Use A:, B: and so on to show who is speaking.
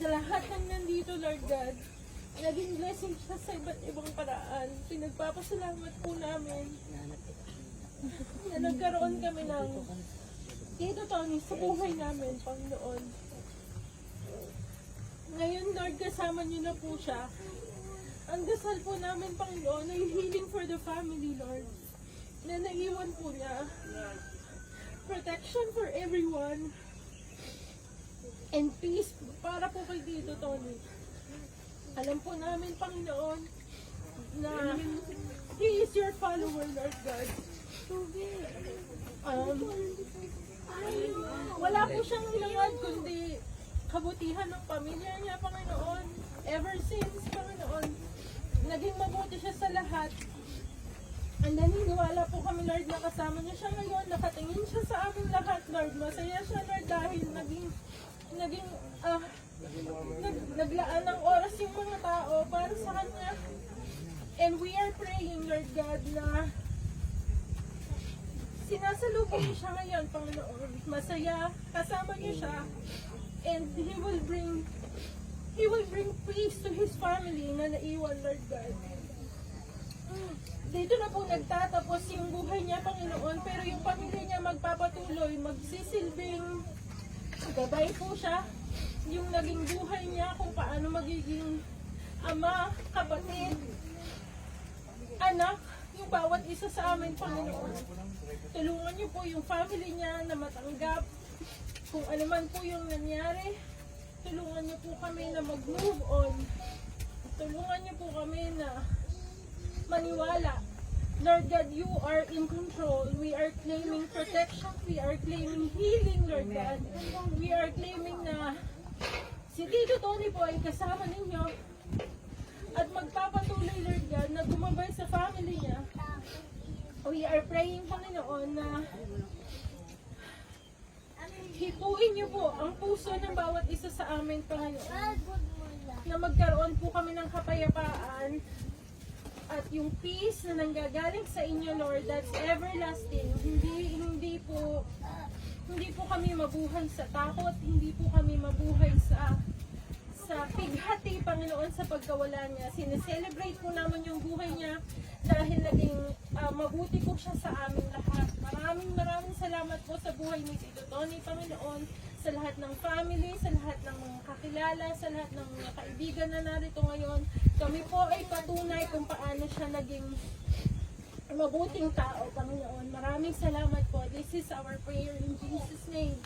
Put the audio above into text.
A: lahat ng nandito, Lord God, naging blessing siya sa iba't ibang paraan. Pinagpapasalamat po namin na nagkaroon kami ng Tito Tony sa buhay namin, Panginoon. Ngayon, Lord, kasama niyo na po siya. Ang dasal po namin, Panginoon, ay healing for the family, Lord. Na naiwan po niya. Protection for everyone. And peace para po kay Tito Tony. Alam po namin, Panginoon, na He is your follower, Lord God. Wala po siyang hilangad, kundi kabutihan ng pamilya niya, Panginoon. Ever since, Panginoon, naging mabuti siya sa lahat. And naniniwala po kami, Lord, na kasama niya siya ngayon. Nakatingin siya sa aming lahat, Lord. Masaya siya, Lord, dahil naglaan ng oras yung mga tao para sa kanya. And we are praying, Lord God, na sinasalubong niyo siya ngayon, Panginoon. Masaya, kasama niyo siya. And He will bring peace to His family na naiwan, Lord God. Dito na po nagtatapos yung buhay niya, Panginoon, pero yung pamilya niya magpapatuloy, magsisilbing gabay po siya. Yung naging buhay niya, kung paano magiging ama, kapatid, anak, yung bawat isa sa amin, Panginoon. Tulungan niyo po yung family niya na matanggap kung ano man po yung nangyari. Tulungan niyo po kami na mag-move on. Tulungan niyo po kami na maniwala. Lord God, you are in control. We are claiming protection. We are claiming healing, Lord God. We are claiming na si Tito Tony po ay kasama ninyo at magpapatuloy, Lord God, na gumabay sa family niya. We are praying, Panginoon, na hipuin niyo po ang puso ng bawat isa sa amin, Panginoon. Na magkaroon po kami ng kapayapaan at yung peace na nanggagaling sa inyo, Lord, that's everlasting. Hindi po kami mabuhay sa takot, hindi po kami mabuhay sa pighati, Panginoon, sa pagkawala niya. Sineselebrate po naman yung buhay niya dahil naging mabuti po siya sa aming lahat. Maraming salamat po sa buhay ni Tito Tony, Panginoon, sa lahat ng family, sa lahat ng mga kakilala, sa lahat ng mga kaibigan na narito ngayon. Kami po ay patunay kung paano siya naging mabuting tao, Panginoon. Maraming salamat po. This is our prayer in Jesus' name.